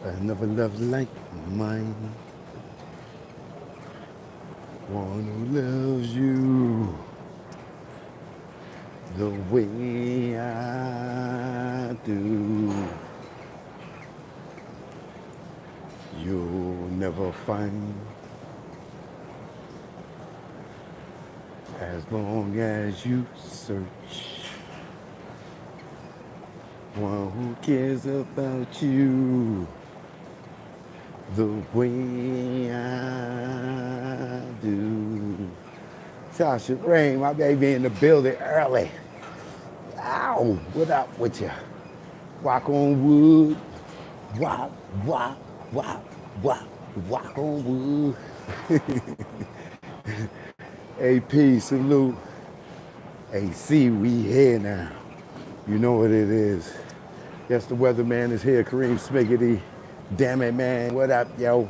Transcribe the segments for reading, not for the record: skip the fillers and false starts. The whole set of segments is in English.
Another love like mine. One who loves you the way I do. You'll never find as long as you search. One who cares about you the way I do. Sasha Rain, my baby in the building early. Ow, what up with you? Walk on wood. Walk, walk, walk, walk, walk on wood. AP, salute. AC, we here now. You know what it is. Yes, the weatherman is here. Kareem Smiggity. Damn it, man. What up, yo?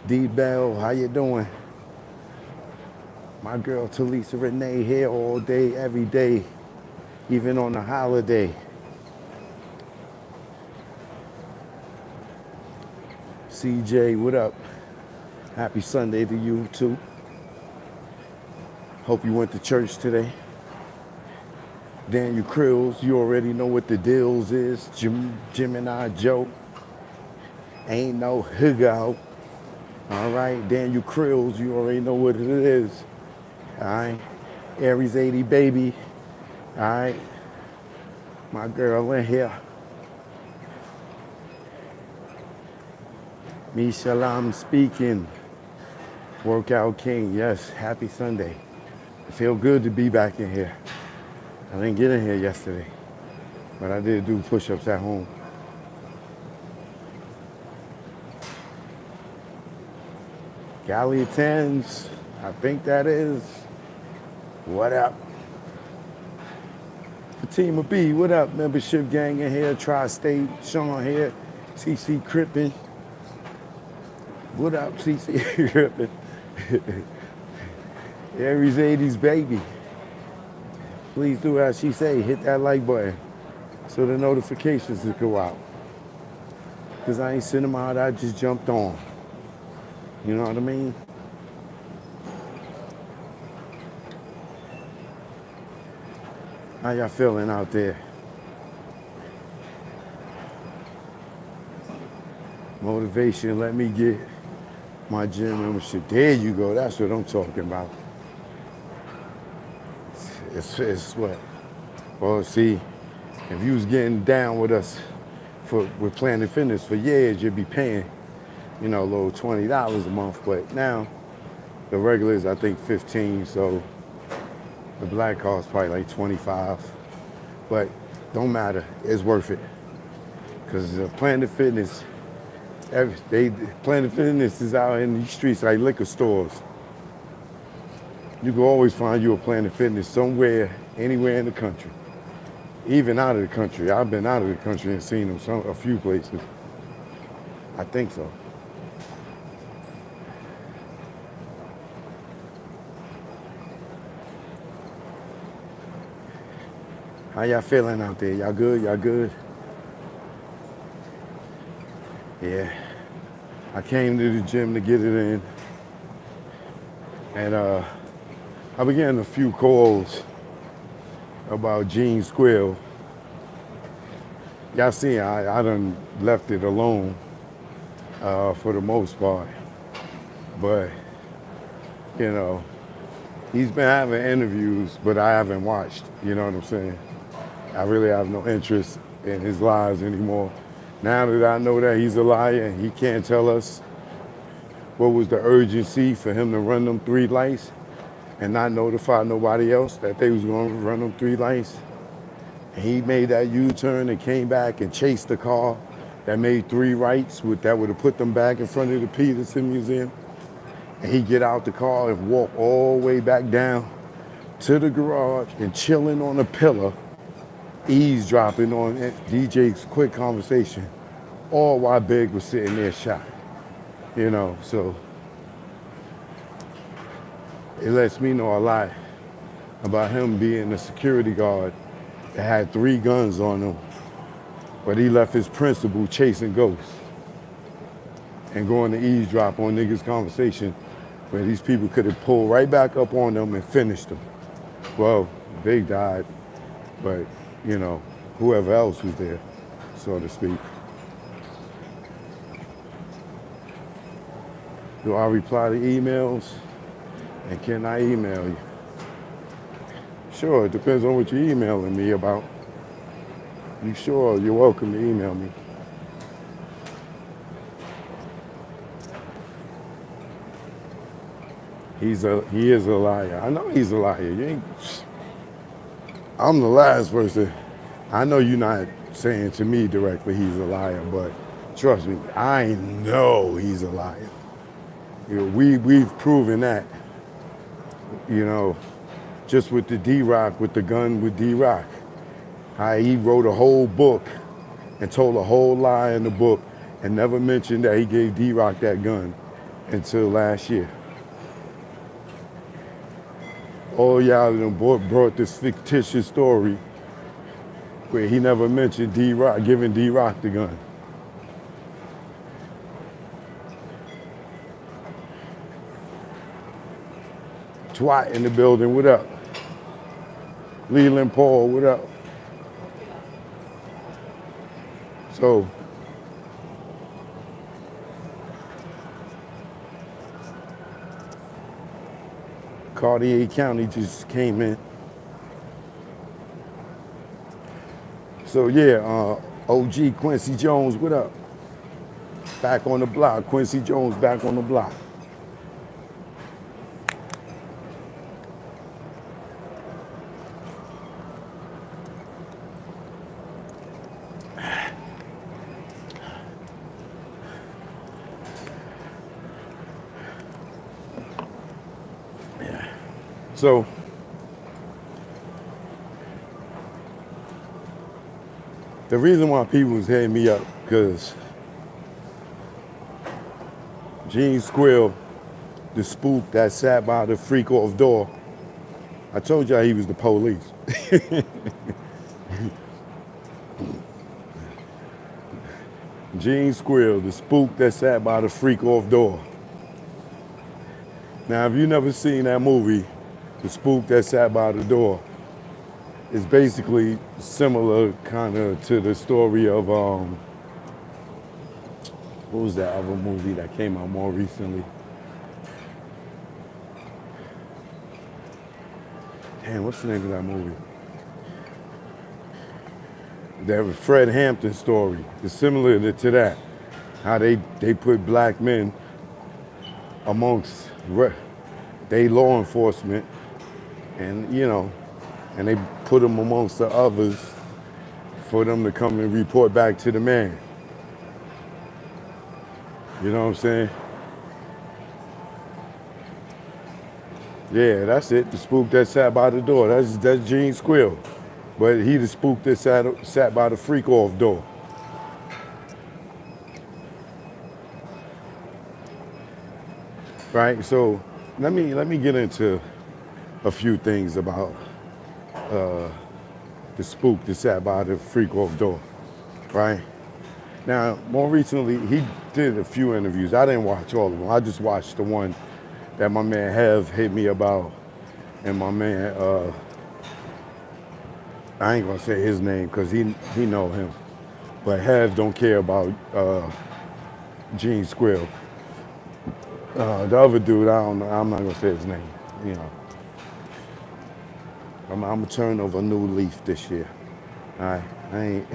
D Bell, how you doing? My girl Talisa Renee here all day, every day, even on the holiday. CJ, what up? Happy Sunday to you too. Hope you went to church today. Daniel Krills, you already know what the deals is. Gemini Joe. Ain't no hook out. All right, Daniel Krills, you already know what it is. All right, Aries 80 baby. All right, my girl in here. Me Shalom speaking. Workout King, yes, happy Sunday. It feel good to be back in here. I didn't get in here yesterday, but I did do push-ups at home. Galley 10s, I think that is. What up? Fatima B, what up? Membership gang in here, Tri-State, Sean here, CC Crippin. What up, CC Crippin? Aries 80s baby. Please do as she say, hit that like button so the notifications will go out. Cause I ain't sent them out, I just jumped on. You know what I mean? How y'all feeling out there? Motivation, let me get my gym membership. There you go, that's what I'm talking about. It's what? Well, see, if you was getting down with us with Planet Fitness for years, you'd be paying, you know, a little $20 a month. But now, the regular is I think 15, so the black card's probably like 25. But don't matter, it's worth it. Because Planet Fitness, Planet Fitness is out in these streets like liquor stores. You can always find you a Planet Fitness somewhere, anywhere in the country. Even out of the country. I've been out of the country and seen them a few places. I think so. How y'all feeling out there? Y'all good? Y'all good? Yeah. I came to the gym to get it in. And I began a few calls about Gene Squeal. Y'all see, I done left it alone for the most part. But, you know, he's been having interviews, but I haven't watched, you know what I'm saying? I really have no interest in his lies anymore. Now that I know that he's a liar and he can't tell us what was the urgency for him to run them 3 lights and not notify nobody else that they was going to run them 3 lights. And he made that U-turn and came back and chased the car that made 3 rights that would have put them back in front of the Peterson Museum. And he get out the car and walk all the way back down to the garage and chilling on a pillar, eavesdropping on DJ's quick conversation, all while Big was sitting there shot. You know, so it lets me know a lot about him being a security guard that had 3 guns on him, but he left his principal chasing ghosts. and going to eavesdrop on niggas' conversation where these people could have pulled right back up on them and finished them. Well, they died, but you know, whoever else was there, so to speak. Do I reply to emails? And can I email you? Sure, it depends on what you're emailing me about. You sure you're welcome to email me. He is a liar. I know he's a liar. I'm the last person. I know you're not saying to me directly he's a liar, but trust me, I know he's a liar. You know, we've proven that. You know, just with the D-Rock, with the gun with D-Rock. How he wrote a whole book and told a whole lie in the book and never mentioned that he gave D-Rock that gun until last year. All y'all brought this fictitious story where he never mentioned D-Rock, giving D-Rock the gun. Twat in the building, what up? Leland Paul, what up? So, Cartier County just came in. So yeah, OG Quincy Jones, what up? Back on the block, Quincy Jones back on the block. So, the reason why people was hitting me up, because Squeal, the spook that sat by the freak off door, I told y'all he was the police. Squeal, the spook that sat by the freak off door. Now, if you never seen that movie, The Spook That Sat by the Door, is basically similar kind of to the story of, what was that other movie that came out more recently? Damn, what's the name of that movie? That Fred Hampton story. It's similar to that. How they put black men amongst they law enforcement, and you know, and they put them amongst the others for them to come and report back to the man. You know what I'm saying? Yeah, that's it. The spook that sat by the door. That's Gene Squeal. But he the spook that sat by the freak off door. Right? So let me get into a few things about the spook that sat by the freak off door. Right? Now, more recently, he did a few interviews. I didn't watch all of them. I just watched the one that my man Hev hit me about, and my man, I ain't gonna say his name because he know him, but Hev don't care about Gene Squeal. The other dude, I don't know. I'm not gonna say his name. You know, I'm gonna turn over a new leaf this year. All right, I ain't.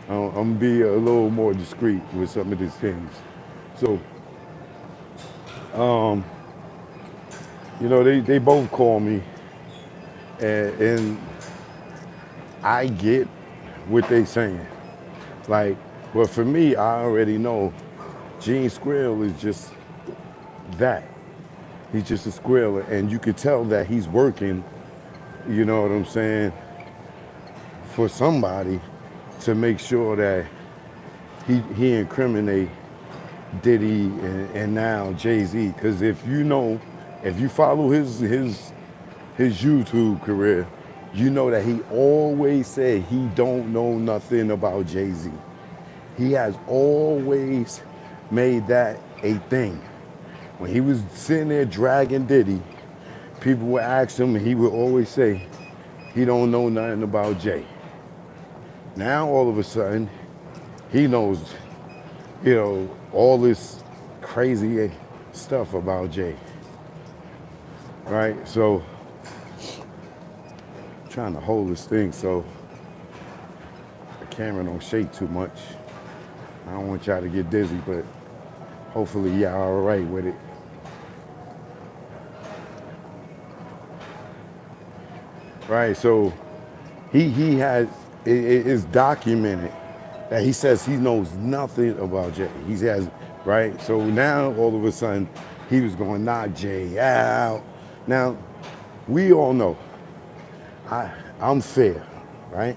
I'm gonna be a little more discreet with some of these things. So, you know, they both call me, and I get what they saying. Like, but for me, I already know Gene Squeal is just that. He's just a squirrel, and you could tell that he's working, you know what I'm saying, for somebody to make sure that he incriminate Diddy and now Jay-Z. Because if you follow his YouTube career, you know that he always said he don't know nothing about Jay-Z. He has always made that a thing. When he was sitting there dragging Diddy, people would ask him, and he would always say, he don't know nothing about Jay. Now all of a sudden, he knows, all this crazy stuff about Jay. Right? So, I'm trying to hold this thing so the camera don't shake too much. I don't want y'all to get dizzy, but hopefully y'all all right with it. Right, so he has, it is documented that he says he knows nothing about Jay. He has, right? So now all of a sudden he was going to knock Jay out. Now, we all know I'm fair, right?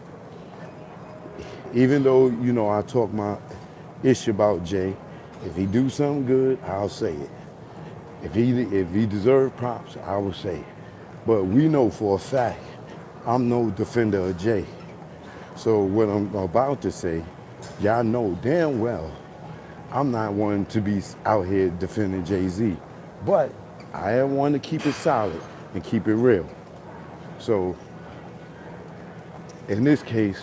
Even though, I talk my ish about Jay, if he do something good, I'll say it. If he deserve props, I will say it. But we know for a fact, I'm no defender of Jay. So what I'm about to say, y'all know damn well I'm not one to be out here defending Jay-Z. But I am one to keep it solid and keep it real. So in this case,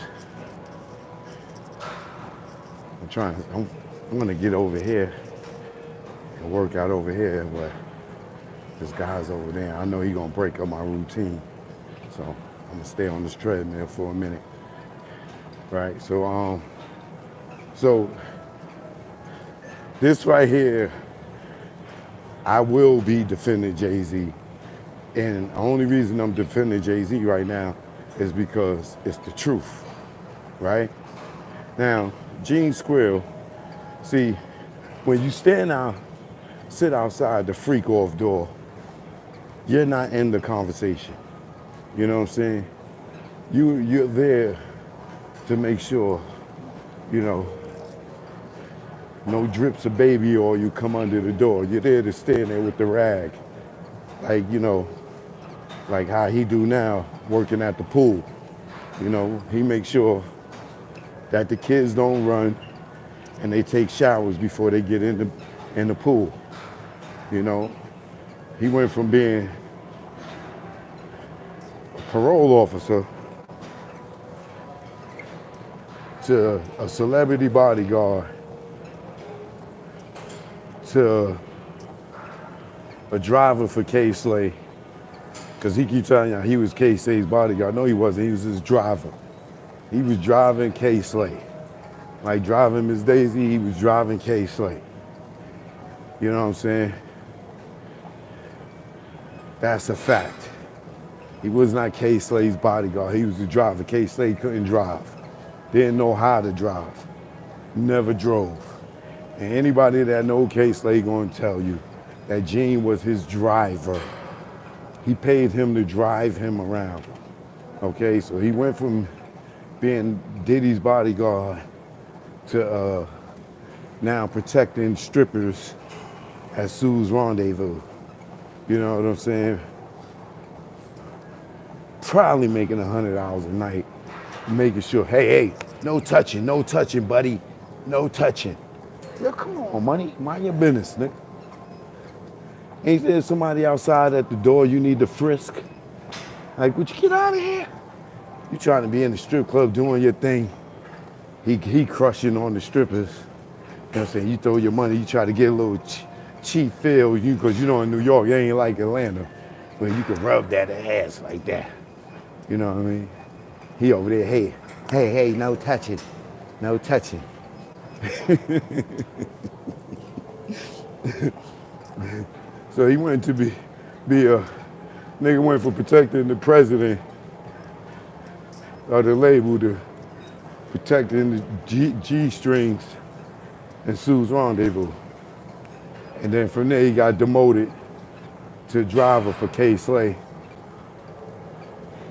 I'm gonna get over here and work out over here, but this guy's over there. I know he's gonna break up my routine. So I'm gonna stay on this treadmill for a minute. Right, so this right here, I will be defending Jay-Z. And the only reason I'm defending Jay-Z right now is because it's the truth, right? Now, Squeal, see, when you sit outside the freak off door, you're not in the conversation. You know what I'm saying? You're there to make sure, no drips of baby oil you come under the door. You're there to stand there with the rag. Like, like how he do now working at the pool. He makes sure that the kids don't run and they take showers before they get in the pool. He went from being a parole officer to a celebrity bodyguard to a driver for K-Slay, because he keeps telling you he was K-Slay's bodyguard. No, he wasn't. He was his driver. He was driving K-Slay. Like driving Miss Daisy, he was driving K-Slay. You know what I'm saying? That's a fact. He was not K-Slay's bodyguard. He was the driver. K-Slay couldn't drive. Didn't know how to drive. Never drove. And anybody that know K-Slay gonna tell you that Gene was his driver. He paid him to drive him around. Okay, so he went from being Diddy's bodyguard to now protecting strippers at Sue's Rendezvous. You know what I'm saying? Probably making $100 a night, making sure, hey, no touching, buddy, no touching. Yo, come on, money, mind your business, nigga. Ain't there somebody outside at the door you need to frisk? Like, would you get out of here? You trying to be in the strip club doing your thing. He crushing on the strippers. You know what I'm saying? You throw your money, you try to get a little cheap feel, because in New York, you ain't like Atlanta, where you can rub that ass like that. You know what I mean? He over there, hey, no touching, no touching. So he went to be a nigga went from protecting the president of the label to protecting the G-strings and Sue's Rendezvous. And then from there he got demoted to driver for K-Slay.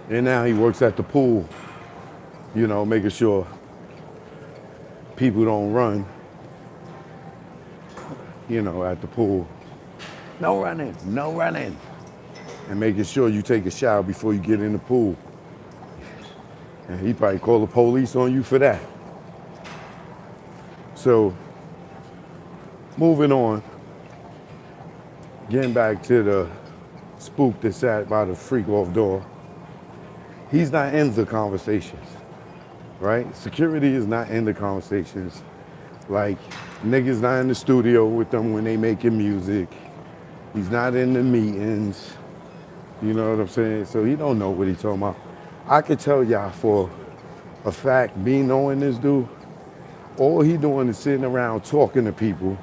And now he works at the pool, making sure people don't run, at the pool. No running, no running. And making sure you take a shower before you get in the pool. And he probably call the police on you for that. So moving on, getting back to the spook that sat by the freak off door. He's not in the conversations, right? Security is not in the conversations. Like, niggas not in the studio with them when they making music. He's not in the meetings. You know what I'm saying? So he don't know what he's talking about. I could tell y'all for a fact, me knowing this dude, all he doing is sitting around talking to people.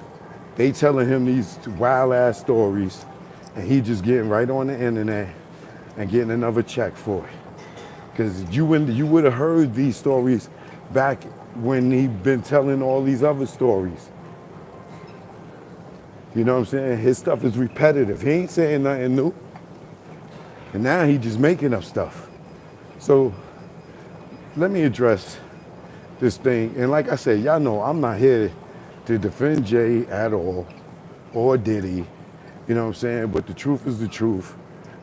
They telling him these wild ass stories, and he just getting right on the internet and getting another check for it. Because you would have heard these stories back when he been telling all these other stories. You know what I'm saying? His stuff is repetitive. He ain't saying nothing new. And now he just making up stuff. So let me address this thing. And like I said, y'all know I'm not here to defend Jay at all or Diddy. You know what I'm saying? But the truth is the truth.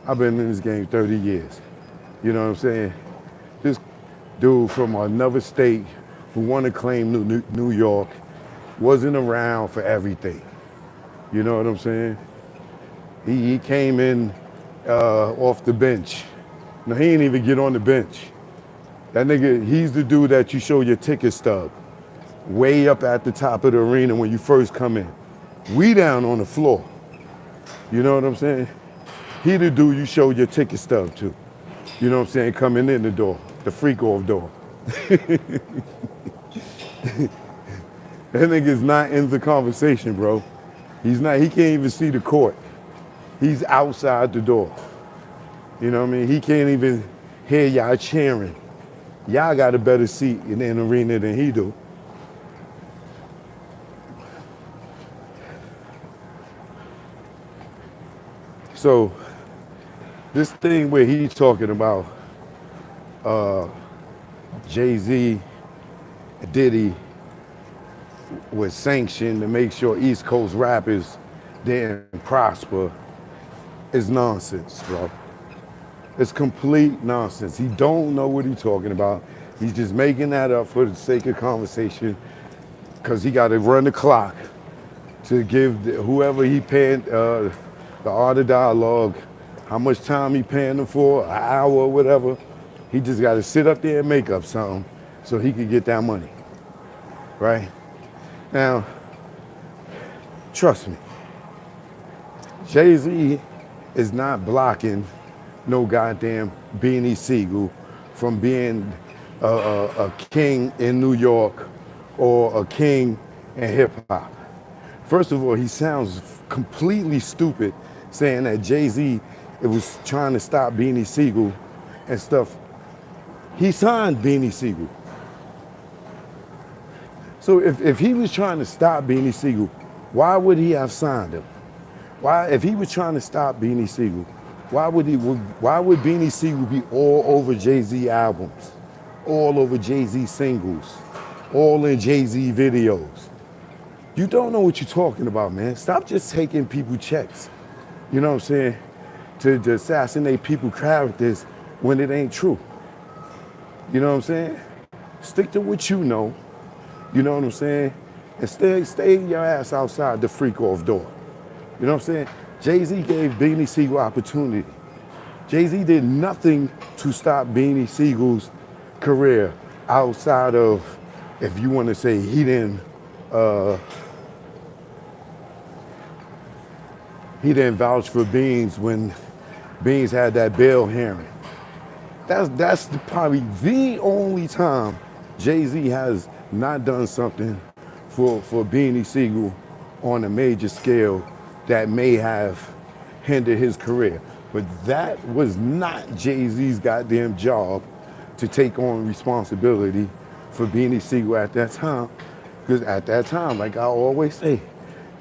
I've been in this game 30 years. You know what I'm saying? This dude from another state who wanted to claim New York wasn't around for everything. You know what I'm saying? He came in off the bench. No, he didn't even get on the bench. That nigga, he's the dude that you show your ticket stub way up at the top of the arena when you first come in. We down on the floor. You know what I'm saying? He the dude you show your ticket stub to. You know what I'm saying? Coming in the door, the freak off door. That nigga's not in the conversation, bro. He's not, he can't even see the court. He's outside the door. You know what I mean? He can't even hear y'all cheering. Y'all got a better seat in the arena than he do. So this thing where he's talking about Jay-Z, Diddy was sanctioned to make sure East Coast rappers didn't prosper is nonsense, bro. It's complete nonsense. He don't know what he's talking about. He's just making that up for the sake of conversation because he got to run the clock to give whoever he paying the art of dialogue, how much time he paying them for, an hour or whatever. He just got to sit up there and make up something so he could get that money, right? Now, trust me, Jay-Z is not blocking no goddamn Beanie Siegel from being a king in New York or a king in hip hop. First of all, he sounds completely stupid saying that Jay-Z was trying to stop Beanie Siegel and stuff. He signed Beanie Siegel. So if he was trying to stop Beanie Siegel, why would he have signed him? Why, if he was trying to stop Beanie Siegel, why would Beanie Siegel be all over Jay-Z albums, all over Jay-Z singles, all in Jay-Z videos? You don't know what you're talking about, man. Stop just taking people checks, you know what I'm saying, to assassinate people's characters when it ain't true. You know what I'm saying? Stick to what you know, you know what I'm saying, and stay your ass outside the freak off door. You know what I'm saying? Jay-Z gave Beanie Siegel opportunity. Jay-Z did nothing to stop Beanie Siegel's career outside of, if you want to say he didn't vouch for Beans when Beans had that bail hearing. That's probably the only time Jay-Z has not done something for Beanie Siegel on a major scale that may have hindered his career. But that was not Jay-Z's goddamn job to take on responsibility for Beanie Siegel at that time. Because at that time, like I always say,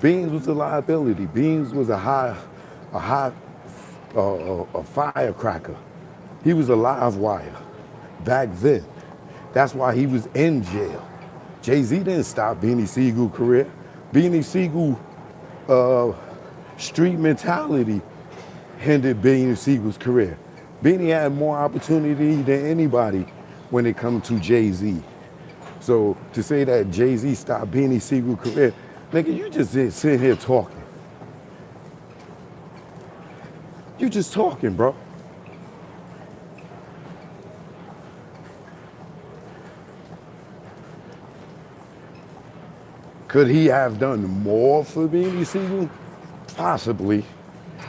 Beans was a liability. Beans was a firecracker. He was a live wire back then. That's why he was in jail. Jay-Z didn't stop Beanie Siegel's career. Beanie Siegel street mentality hindered Beanie Siegel's career. Beanie had more opportunity than anybody when it comes to Jay-Z. So to say that Jay-Z stopped Beanie Siegel's career, Nigga, you just sitting here talking. You just talking, bro. Could he have done more for Beanie Siegel? Possibly.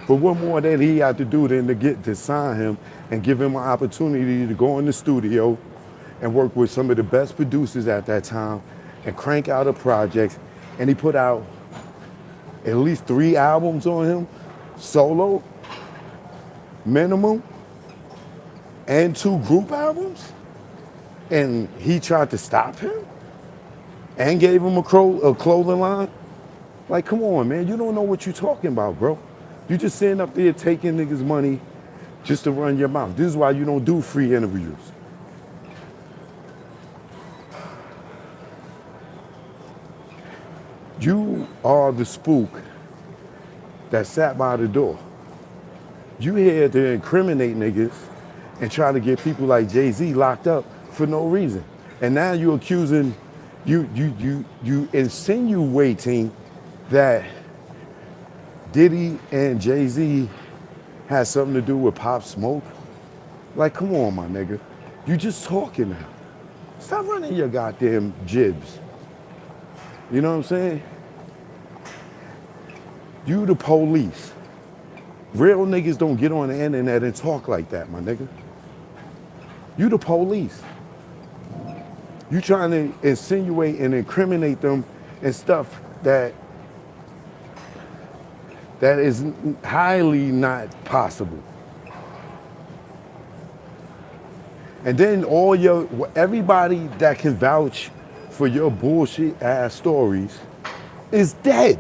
But what more did he have to do than to get to sign him and give him an opportunity to go in the studio and work with some of the best producers at that time and crank out a project? And he put out at least 3 albums on him, solo, minimum, and 2 group albums. And he tried to stop him and gave him a clothing line. Like, come on, man. You don't know what you're talking about, bro. You just sitting up there taking niggas' money just to run your mouth. This is why you don't do free interviews. You are the spook that sat by the door. You here to incriminate niggas and try to get people like Jay-Z locked up for no reason. And now you're accusing, you insinuating that Diddy and Jay-Z had something to do with Pop Smoke. Like, come on, my nigga. You just talking now. Stop running your goddamn jibs. You know what I'm saying? You the police. Real niggas don't get on the internet and talk like that, my nigga. You the police. You trying to insinuate and incriminate them and stuff that is highly not possible. And then everybody that can vouch for your bullshit ass stories is dead.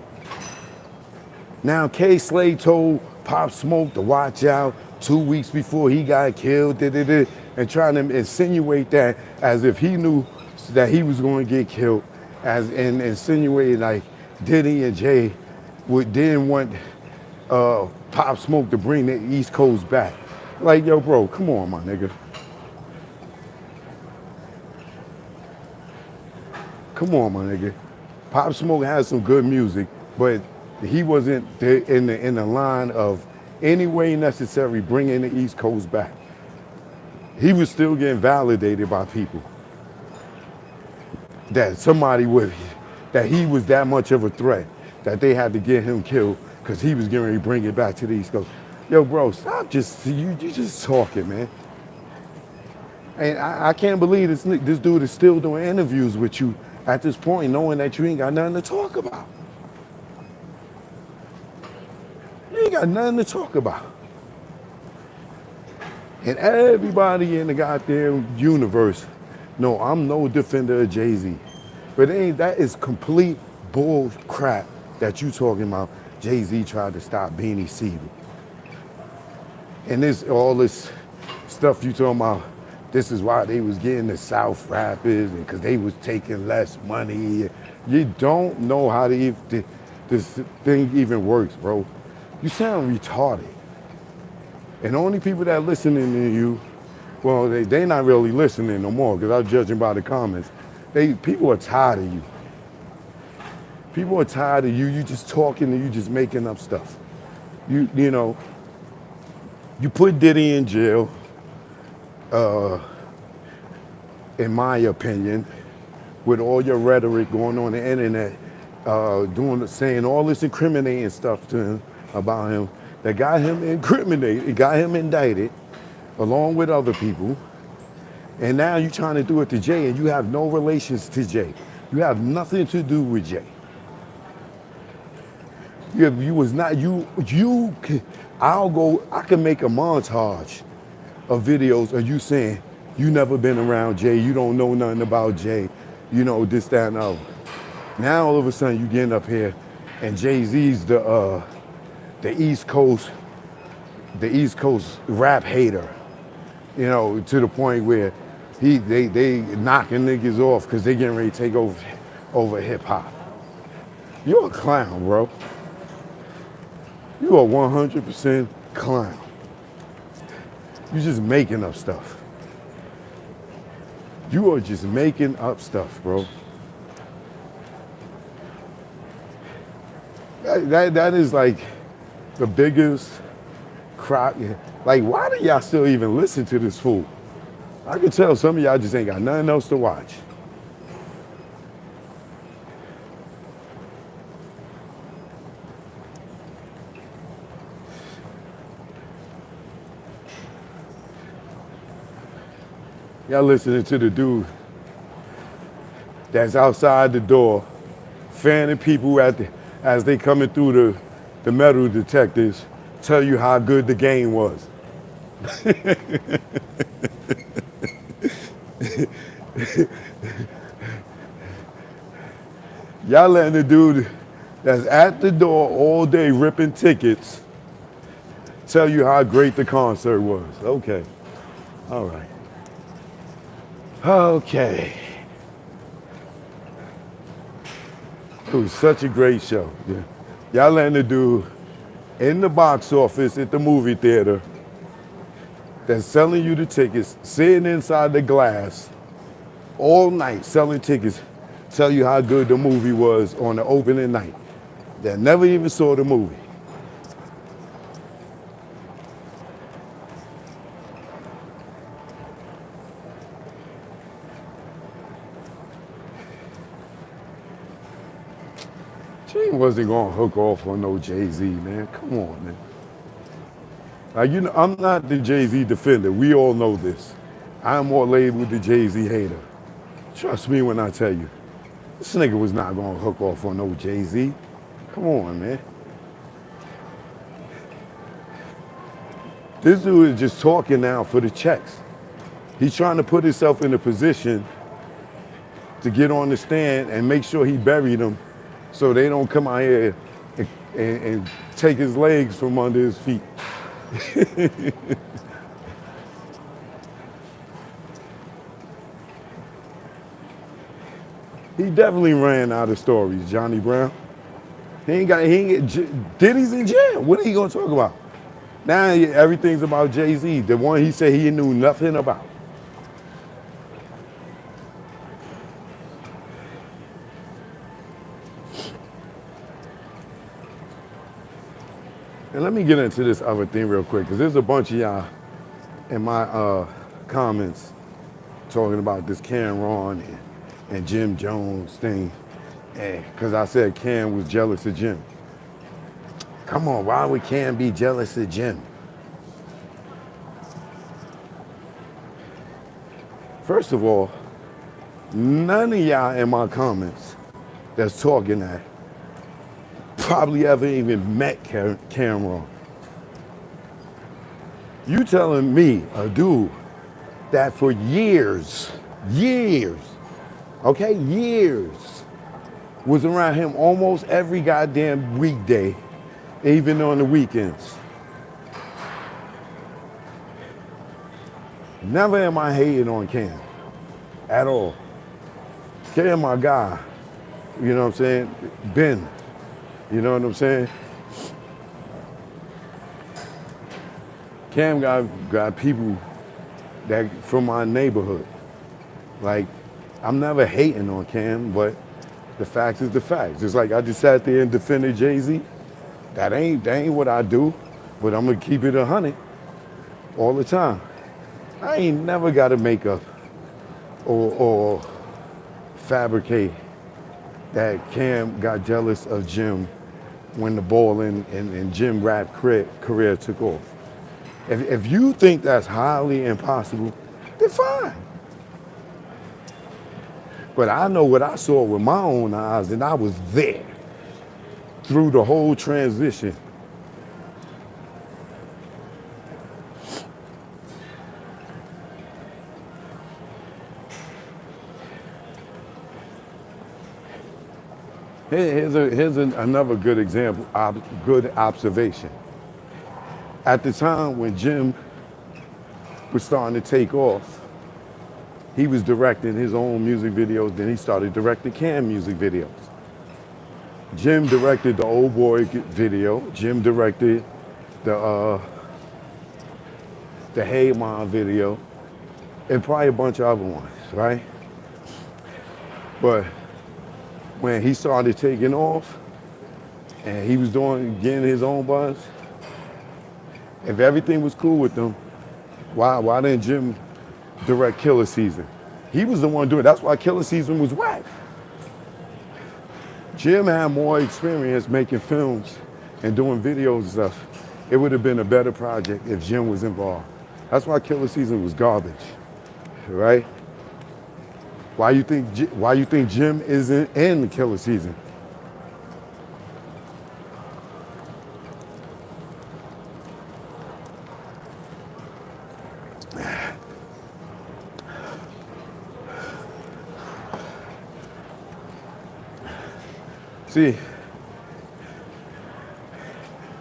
Now K Slade told Pop Smoke to watch out 2 weeks before he got killed, and trying to insinuate that as if he knew that he was going to get killed, and insinuating like Diddy and Jay didn't want Pop Smoke to bring the East Coast back. Like, yo, bro, come on, my nigga. Come on, my nigga. Pop Smoke has some good music, but he wasn't in the line of any way necessary bringing the East Coast back. He was still getting validated by people that that he was that much of a threat that they had to get him killed because he was getting ready to bring it back to the East Coast. Yo, bro, stop you just talking, man. And I can't believe this dude is still doing interviews with you at this point, knowing that you ain't got nothing to talk about. You ain't got nothing to talk about. And everybody in the goddamn universe know I'm no defender of Jay-Z. But that is complete bull crap that you talking about. Jay-Z tried to stop Beanie Siegel. And all this stuff you talking about, this is why they was getting the South rappers, because they was taking less money. You don't know how this thing even works, bro. You sound retarded. And the only people that listening to you, well, they not really listening no more, because I'm judging by the comments. People are tired of you. People are tired of you. You just talking and you just making up stuff. You know, you put Diddy in jail, in my opinion, with all your rhetoric going on the internet, saying all this incriminating stuff to him about him that got him incriminated, got him indicted, along with other people. And now you're trying to do it to Jay, and you have no relations to Jay. You have nothing to do with Jay. I can make a montage of videos of you saying, you never been around Jay, you don't know nothing about Jay, you know, this, that, and other. Now all of a sudden you getting up here and Jay-Z's the East Coast rap hater, you know, to the point where they knocking niggas off because they getting ready to take over hip hop. You're a clown, bro. You are 100% clown. You're just making up stuff. You are just making up stuff, bro. That is like the biggest crop. Like, why do y'all still even listen to this fool? I can tell some of y'all just ain't got nothing else to watch. Y'all listening to the dude that's outside the door, fanning people as they coming through the metal detectors, tell you how good the game was. Y'all letting the dude that's at the door all day ripping tickets tell you how great the concert was. Okay. All right. Okay. It was such a great show. Yeah. Y'all letting the dude in the box office at the movie theater that's selling you the tickets, sitting inside the glass all night selling tickets, tell you how good the movie was on the opening night. That never even saw the movie. She wasn't gonna hook off on no Jay-Z, man. Come on, man. Like, you know, I'm not the Jay-Z defender. We all know this. I'm more labeled the Jay-Z hater. Trust me when I tell you. This nigga was not gonna hook off on no Jay-Z. Come on, man. This dude is just talking now for the checks. He's trying to put himself in a position to get on the stand and make sure he buried them so they don't come out here and take his legs from under his feet. He definitely ran out of stories, Johnny Brown. He ain't get Diddy's in jail. What are he gonna talk about? Now everything's about Jay-Z, the one he said he knew nothing about. And let me get into this other thing real quick, because there's a bunch of y'all in my comments talking about this Cameron and Jim Jones thing, because I said Cam was jealous of Jim. Come on, why would Cam be jealous of Jim? First of all, none of y'all in my comments that's talking that probably ever even met Cameron. You telling me, a dude that for years, okay, years, was around him almost every goddamn weekday, even on the weekends. Never am I hating on Cam, at all. Cam, my guy, you know what I'm saying? Ben, you know what I'm saying? Cam got people that from my neighborhood. Like, I'm never hating on Cam, but the fact is the fact. Just like I just sat there and defended Jay-Z. That ain't what I do, but I'm gonna keep it 100 all the time. I ain't never got to make up or fabricate that Cam got jealous of Jim when the ball and Jim rap career took off. If you think that's highly impossible, then fine. But I know what I saw with my own eyes, and I was there through the whole transition. Here's another good example, good observation. At the time when Jim was starting to take off, he was directing his own music videos, then he started directing Cam music videos. Jim directed the Old Boy video. Jim directed the Hey Ma video, and probably a bunch of other ones, right? But when he started taking off and he was getting his own buzz, if everything was cool with them, why didn't Jim direct Killer Season? He was the one doing it. That's why Killer Season was whack. Jim had more experience making films and doing videos and stuff. It would have been a better project if Jim was involved. That's why Killer Season was garbage, right? Why you think Jim isn't in Killer Season? See,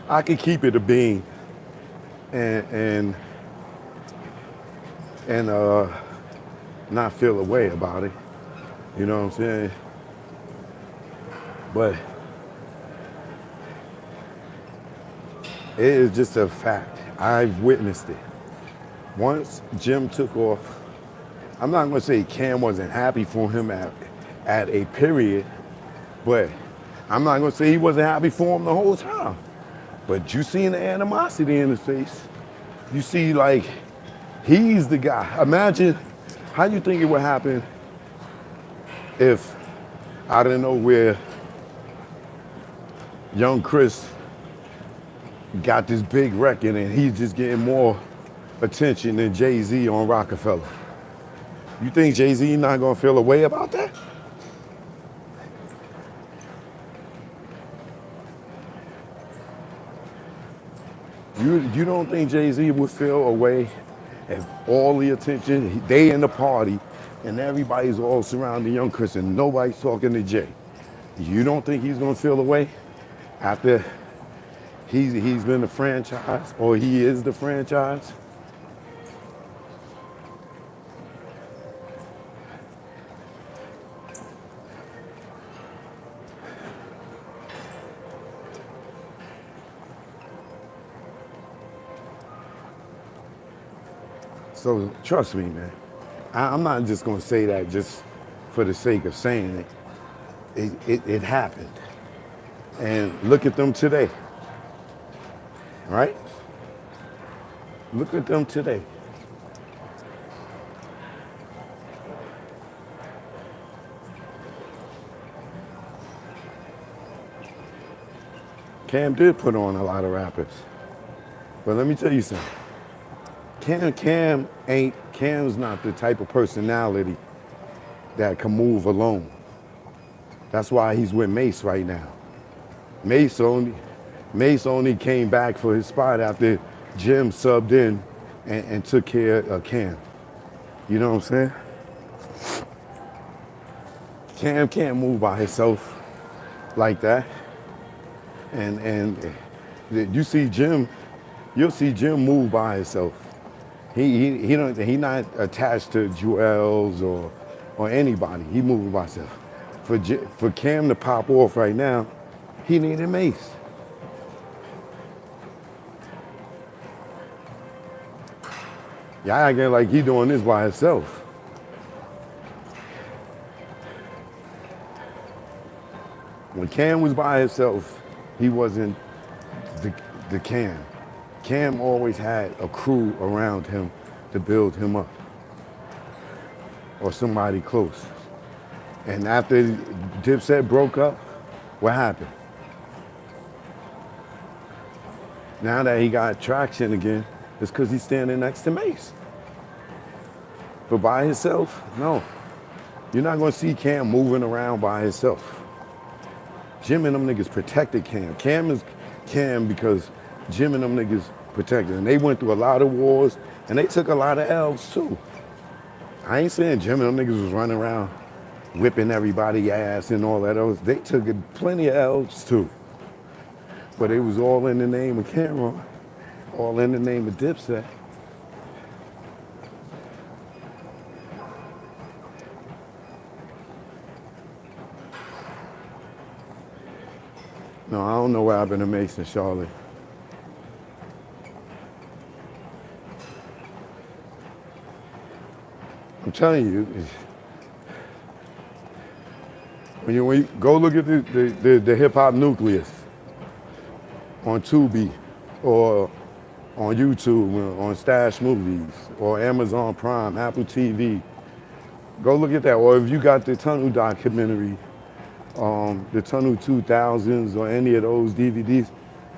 I could keep it a bean and not feel a way about it. You know what I'm saying? But it is just a fact. I've witnessed it. Once Jim took off, I'm not gonna say Cam wasn't happy for him at a period, but I'm not gonna say he wasn't happy for him the whole time. But you seen the animosity in his face. You see, like, he's the guy. Imagine, how you think it would happen if, out of nowhere, young Chris got this big record and he's just getting more attention than Jay-Z on Rockefeller? You think Jay-Z not gonna feel a way about that? You don't think Jay-Z would feel a way if all the attention, they in the party, and everybody's all surrounding young Chris and nobody's talking to Jay? You don't think he's gonna feel a way after he's been the franchise, or he is the franchise? So trust me, man. I'm not just gonna say that just for the sake of saying it. It happened. And look at them today, right? Look at them today. Cam did put on a lot of rappers. But let me tell you something. Cam's not the type of personality that can move alone. That's why he's with Mace right now. Mace only came back for his spot after Jim subbed in and took care of Cam. You know what I'm saying? Cam can't move by himself like that. And you see Jim, you'll see Jim move by himself. He not attached to Jewels or anybody. He moving by himself. For Cam to pop off right now, he needed Mace. Y'all acting like he doing this by himself. When Cam was by himself, he wasn't the Cam. Cam always had a crew around him to build him up, or somebody close. And after Dipset broke up, what happened? Now that he got traction again, it's because he's standing next to Mace. But by himself, no. You're not gonna see Cam moving around by himself. Jim and them niggas protected Cam. Cam is Cam because Jim and them niggas protected. And they went through a lot of wars, and they took a lot of L's too. I ain't saying Jim and them niggas was running around whipping everybody ass and all that. They took plenty of L's too. But it was all in the name of Cameron, all in the name of Dipset. No, I don't know what happened to Mason, Charlotte. I'm telling you, when you go look at the hip hop nucleus, on Tubi or on YouTube, on Stash Movies or Amazon Prime, Apple TV. Go look at that. Or if you got the Tunnel documentary, the Tunnel 2000s or any of those DVDs,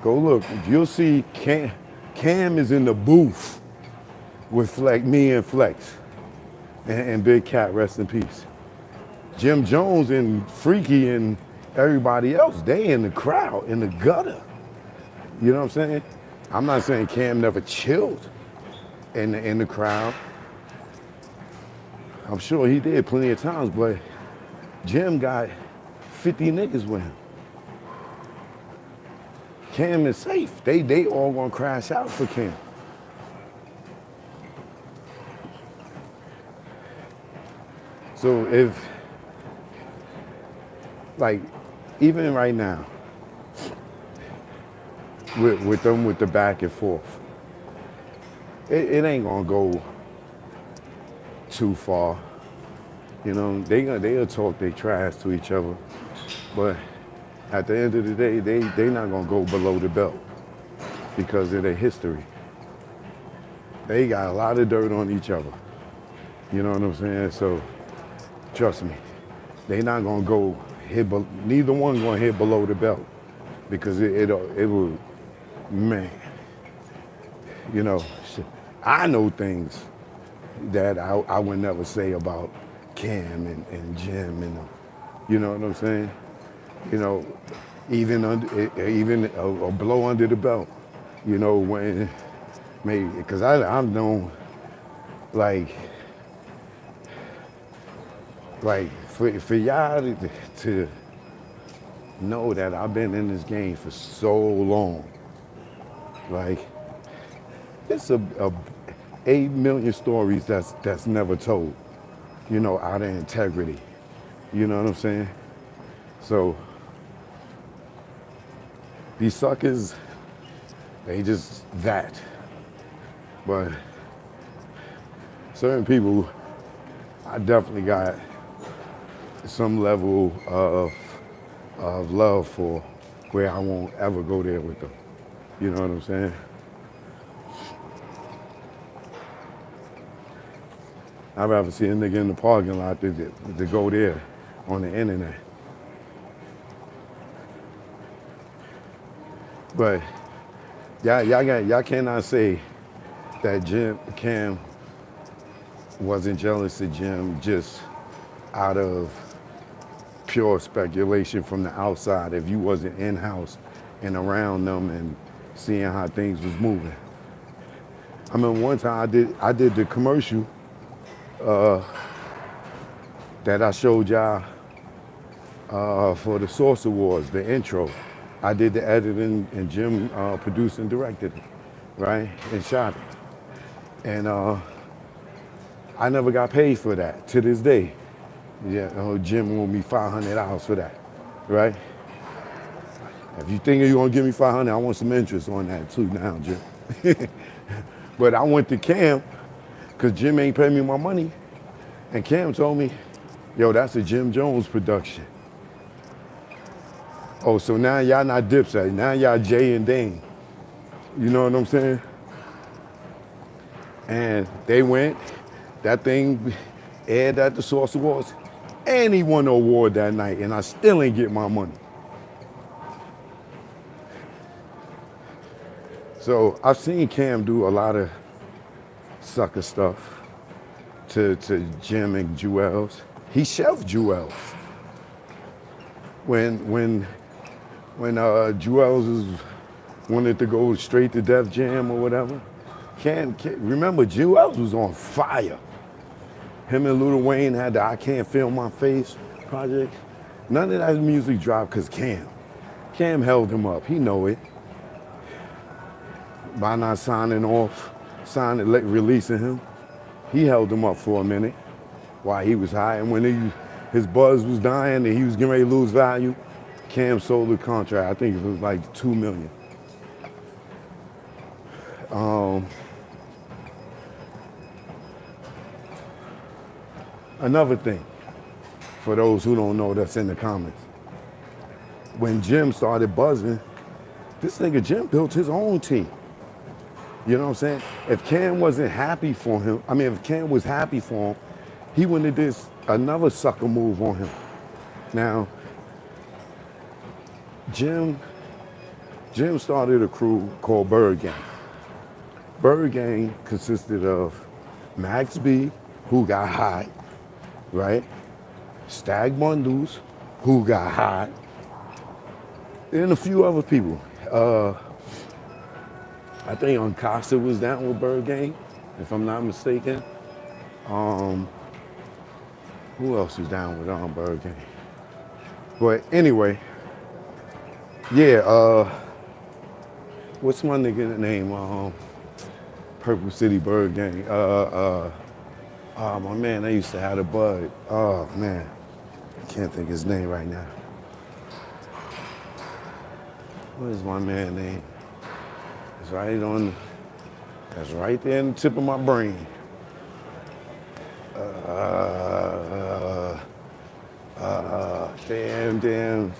go look. You'll see Cam is in the booth with me and Flex and Big Cat, rest in peace. Jim Jones and Freaky and everybody else, they in the crowd, in the gutter. You know what I'm saying? I'm not saying Cam never chilled in the crowd. I'm sure he did plenty of times, but Jim got 50 niggas with him. Cam is safe. They all gonna crash out for Cam. So if, like, even right now, with them with the back and forth, it ain't gonna go too far. You know, they'll talk they trash to each other, but at the end of the day, they not gonna go below the belt because of their history. They got a lot of dirt on each other. You know what I'm saying? So trust me, they not gonna go neither one gonna hit below the belt because it will, man. You know, I know things that I would never say about Cam and Jim and you know what I'm saying? You know, even a blow under the belt. You know, when maybe because I've known like for y'all to know that I've been in this game for so long. Like it's a 8 million stories that's never told, you know, out of integrity. You know what I'm saying? So these suckers, they just that. But certain people, I definitely got some level of love for where I won't ever go there with them. You know what I'm saying? I'd rather see a nigga in the parking lot to go there on the internet. But y'all cannot say that Cam wasn't jealous of Jim just out of pure speculation from the outside if you wasn't in-house and around them and seeing how things was moving. I mean, one time I did the commercial that I showed y'all for the Source Awards, the intro. I did the editing and Jim produced and directed it, right? And shot it. And I never got paid for that to this day. Yeah, Jim owed me $500 for that, right? If you think you're gonna give me $500, I want some interest on that too now, Jim. But I went to Cam, because Jim ain't paying me my money. And Cam told me, yo, that's a Jim Jones production. Oh, so now y'all not Dipset, now y'all Jay and Dane. You know what I'm saying? And they went, that thing aired at the Source Awards, and he won an award that night, and I still ain't get my money. So I've seen Cam do a lot of sucker stuff to Jim and Jewels. He shelved Jewels. When Jewels wanted to go straight to Def Jam or whatever, Cam, remember Jewels was on fire. Him and Lil Wayne had the I Can't Feel My Face project. None of that music dropped because Cam held him up. He know it. By not releasing him, he held him up for a minute while he was high. And when his buzz was dying and he was getting ready to lose value, Cam sold the contract. I think it was like $2 million. Another thing, for those who don't know that's in the comments, when Jim started buzzing, This nigga Jim built his own team. You know what I'm saying? If Cam wasn't happy for him, I mean, if Cam was happy for him, he wouldn't have did another sucker move on him. Now, Jim started a crew called Bird Gang. Bird Gang consisted of Max B, who got hot, right? Stag Bundles, who got hot, and a few other people. I think Acosta was down with Bird Gang, if I'm not mistaken. Who else was down with Bird Gang? But anyway, yeah, what's my nigga name? Purple City Bird Gang. My man, I used to have a bud. Oh man, I can't think his name right now. What is my man name? It's right on, that's right there in the tip of my brain. Damn.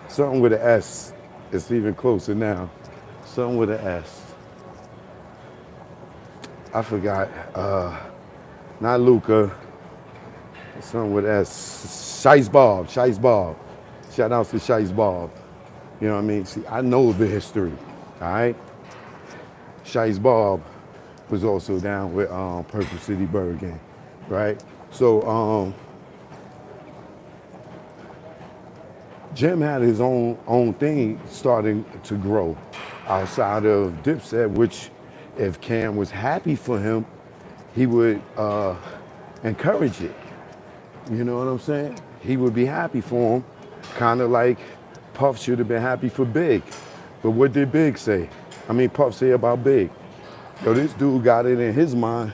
Something with an S. It's even closer now. Something with an S. I forgot. Not Luca. Something with S. Shice Bob. Shout out to Shice Bob. You know what I mean? See, I know the history. All right? Shice Bob was also down with Purple City Bird Gang, right? So Jim had his own thing starting to grow outside of Dipset, which if Cam was happy for him, he would encourage it. You know what I'm saying? He would be happy for him, kind of like Puff should have been happy for Big. But what did Big say? I mean, Puff say about Big. Yo, this dude got it in his mind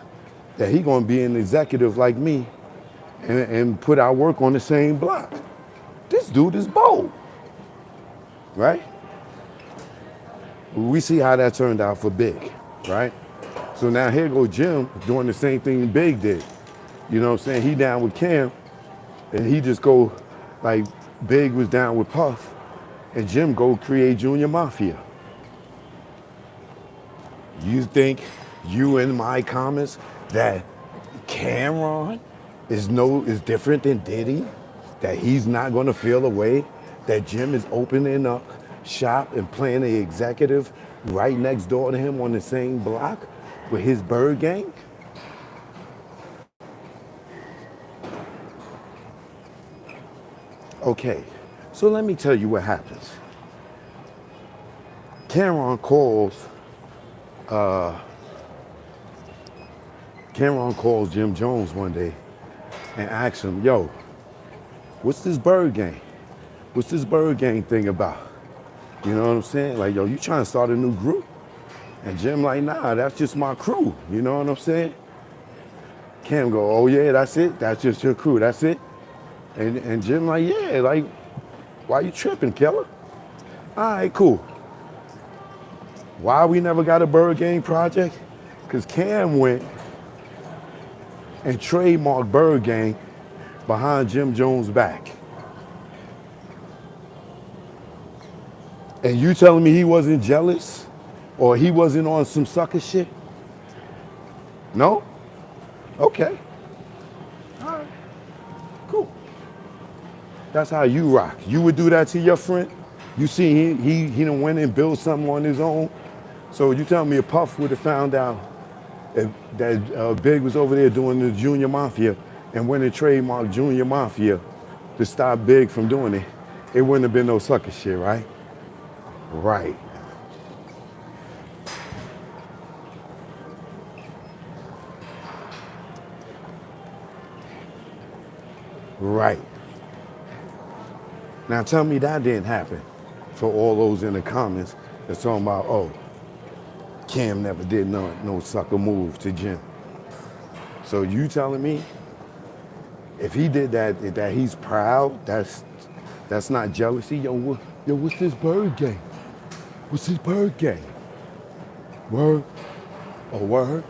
that he gonna be an executive like me and put our work on the same block. This dude is bold, right? We see how that turned out for Big, right? So now here go Jim doing the same thing Big did. You know what I'm saying? He down with Cam, and he just go like Big was down with Puff, and Jim go create Junior Mafia. You think you in my comments that Cameron is different than Diddy? That he's not gonna feel a way that Jim is opening up shop and playing the executive right next door to him on the same block with his Bird Gang? Okay, so let me tell you what happens. Cameron calls Jim Jones one day and asks him, yo, what's this Bird Gang? What's this Bird Gang thing about? You know what I'm saying? Like, yo, you trying to start a new group? And Jim like, nah, that's just my crew. You know what I'm saying? Cam go, oh yeah, that's it? That's just your crew, that's it? And Jim like, yeah, like, why you tripping, Keller? All right, cool. Why we never got a Bird Gang project? Because Cam went and trademarked Bird Gang behind Jim Jones' back. And you telling me he wasn't jealous? Or he wasn't on some sucker shit? No? Okay. All right. Cool. That's how you rock. You would do that to your friend? You see he done went and built something on his own? So you tell me if Puff would have found out that Big was over there doing the Junior Mafia and went and trademarked Junior Mafia to stop Big from doing it, it wouldn't have been no sucker shit, right? Right. Right. Now tell me that didn't happen for all those in the comments that's talking about, oh, Cam never did no sucker move to Jim. So you telling me if he did that he's proud, that's not jealousy? Yo, what's this Bird Gang? What's this Bird Gang? Word? Or word?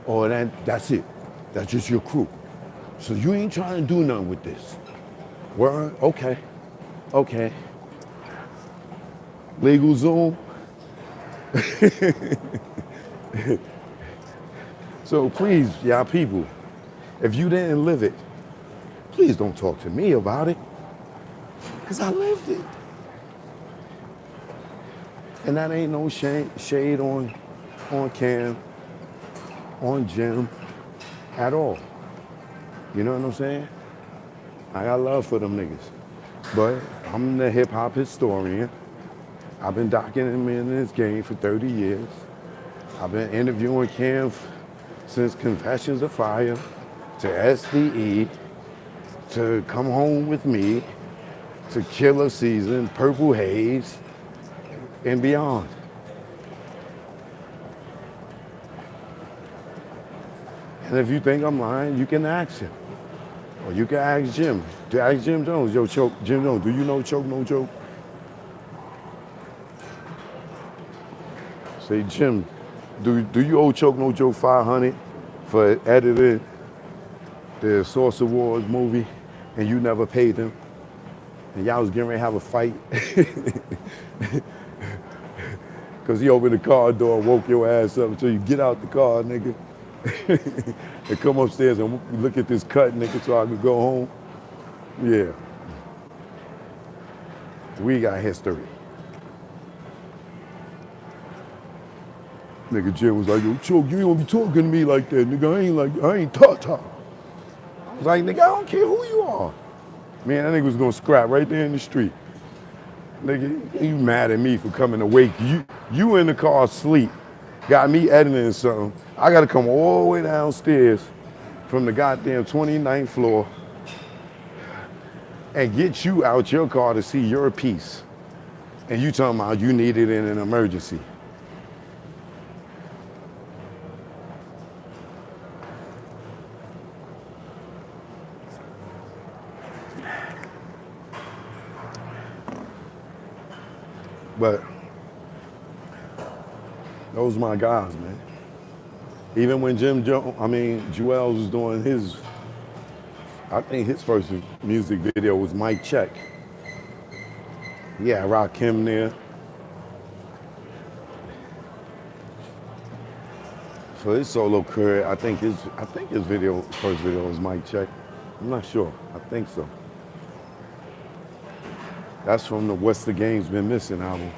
Or that's it. That's just your crew. So you ain't trying to do nothing with this. Word? Okay. Legal Zoom. So please, y'all people, if you didn't live it, please don't talk to me about it, because I lived it. And that ain't no shade on Cam, on Jim, at all. You know what I'm saying? I got love for them niggas. But I'm the hip hop historian. I've been documenting this game for 30 years. I've been interviewing Cam since Confessions of Fire to SDE to Come Home With Me to Killer Season, Purple Haze, and beyond. And if you think I'm lying, you can ask him. Or you can ask Jim. To ask Jim Jones, yo, Choke, Jim Jones, do you know Choke No Joke? Say, Jim, do you owe Choke No Joke 500 for editing the Source Awards movie and you never paid him? And y'all was getting ready to have a fight? Because he opened the car door and woke your ass up until you get out the car, nigga. And come upstairs and look at this cut, nigga, so I could go home. Yeah. We got history. Nigga Jim was like, yo, Choke, you don't be talking to me like that, nigga. I ain't Tata. I was like, nigga, I don't care who you are. Man, that nigga was gonna scrap right there in the street. Nigga, you mad at me for coming to wake you? You in the car asleep. Got me editing something. I gotta come all the way downstairs from the goddamn 29th floor and get you out your car to see your piece. And you talking about you need it in an emergency. But those my guys, man. Even when Joel was doing his, I think his first music video was Mic Check. Yeah, Rakim there. For his solo career, I think his first video was Mic Check. I'm not sure. I think so. That's from the What's the Game's Been Missing album.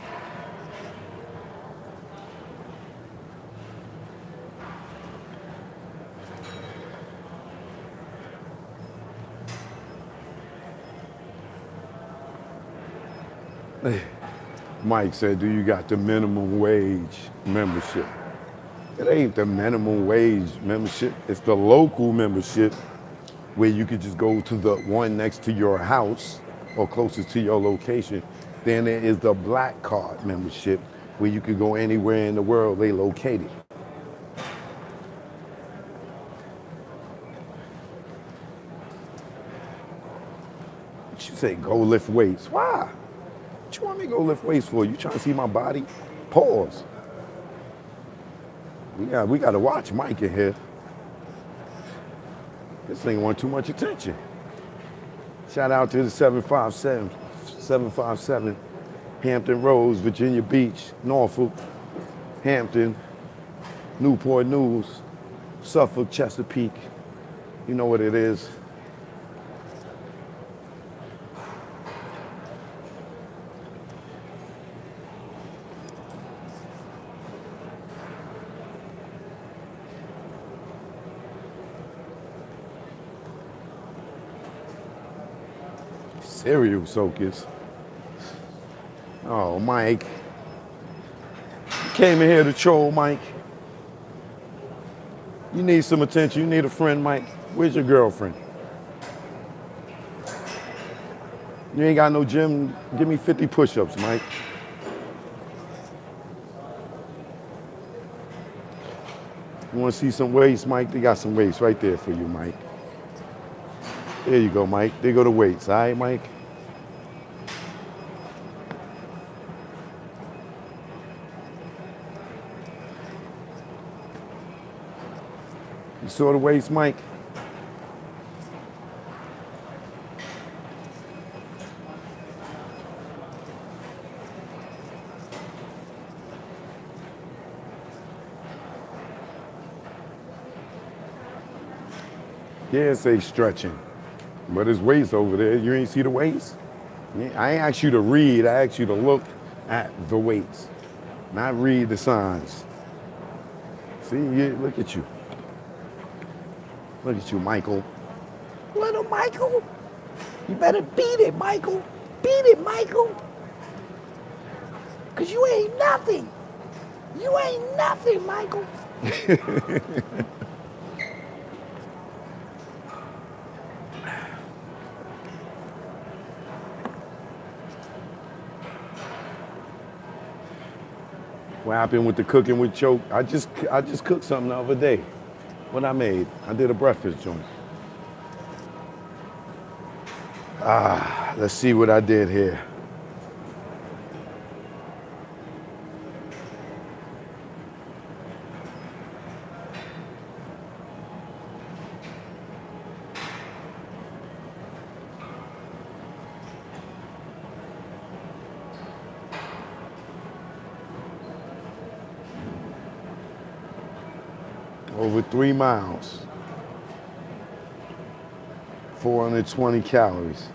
Mike said, do you got the minimum wage membership? It ain't the minimum wage membership. It's the local membership where you could just go to the one next to your house or closest to your location. Then there is the Black Card membership where you could go anywhere in the world they located. What you say, go lift weights? Why? What you want me to go lift weights for? You trying to see my body? Pause. We got to watch Mike in here. This thing want too much attention. Shout out to the 757 Hampton Roads, Virginia Beach, Norfolk, Hampton, Newport News, Suffolk, Chesapeake. You know what it is. Cereal soakers. Oh, Mike. You came in here to troll, Mike. You need some attention. You need a friend, Mike. Where's your girlfriend? You ain't got no gym. Give me 50 push-ups, Mike. You want to see some weights, Mike? They got some weights right there for you, Mike. There you go, Mike. There go the weights. All right, Mike? You saw the weights, Mike? Yeah, it say stretching. But there's weights over there. You ain't see the weights? Yeah, I ain't asked you to read. I asked you to look at the weights, not read the signs. See, yeah, look at you. Look at you, Michael. Little Michael. You better beat it, Michael. Beat it, Michael. Because you ain't nothing. You ain't nothing, Michael. What happened with the cooking with choke? I just cooked something the other day. What I made? I did a breakfast joint. Let's see what I did here. Over 3 miles. 420 calories.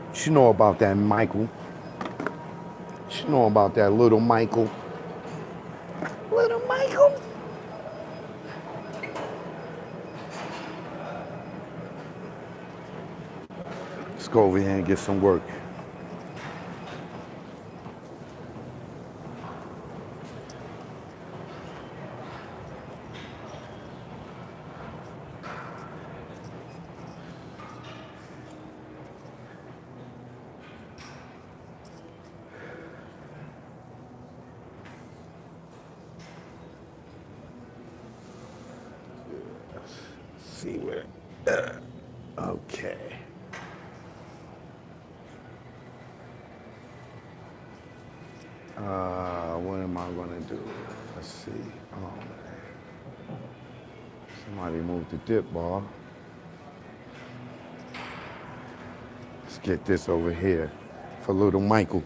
What you know about that, Michael? What you know about that, little Michael? Little Michael? Let's go over here and get some work. See where. Okay. What am I gonna do? Let's see. Oh man. Somebody moved the dip bar. Let's get this over here for little Michael.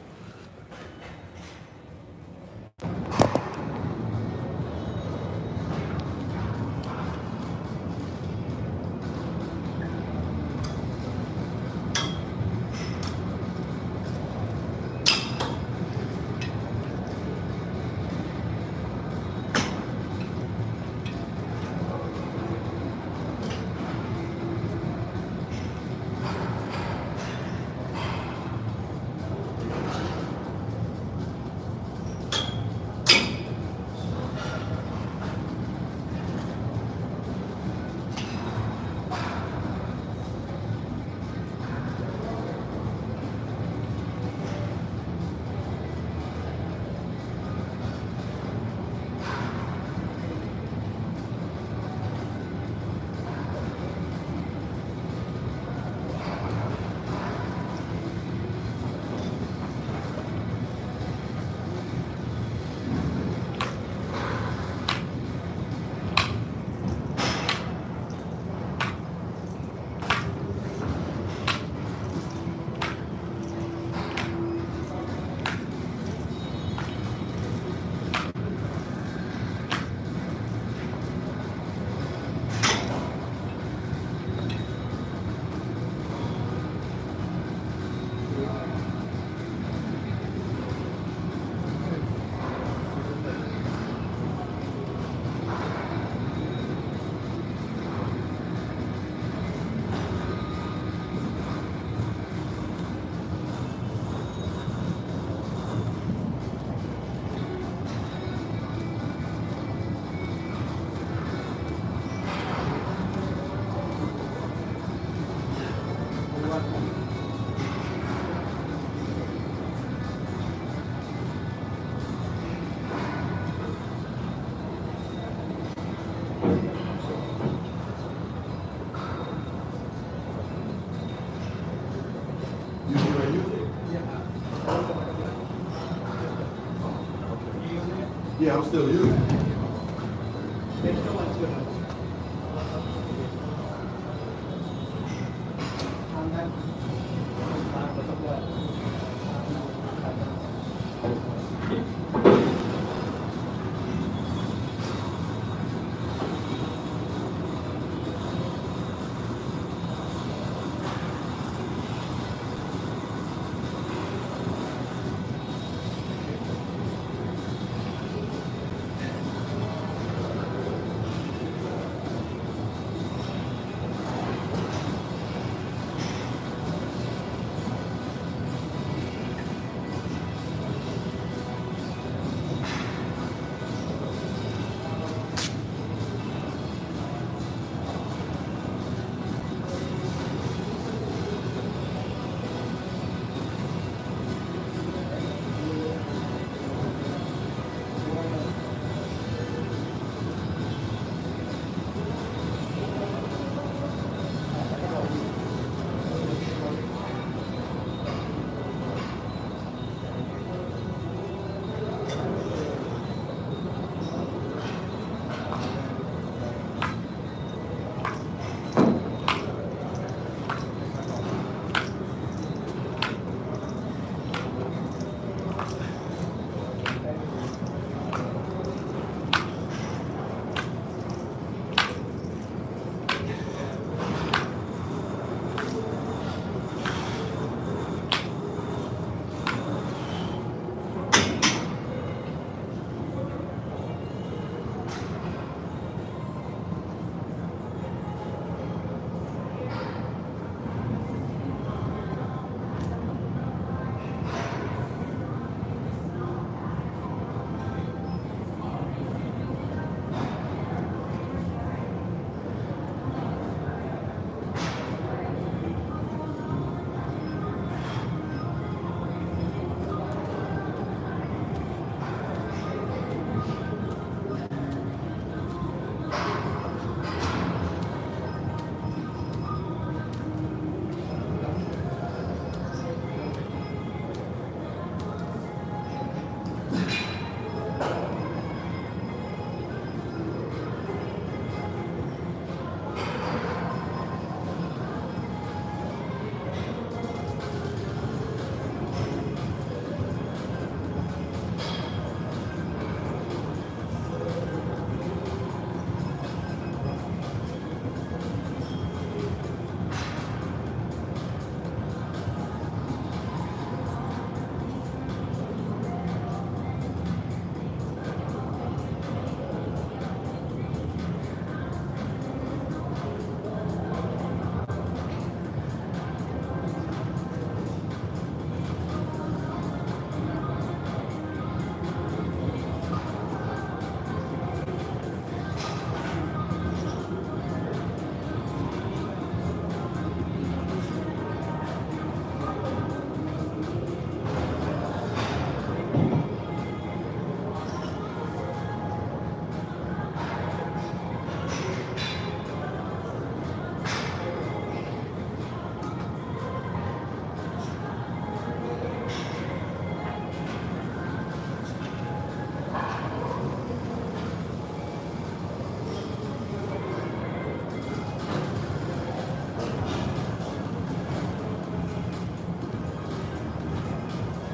Yeah, I'm still using it.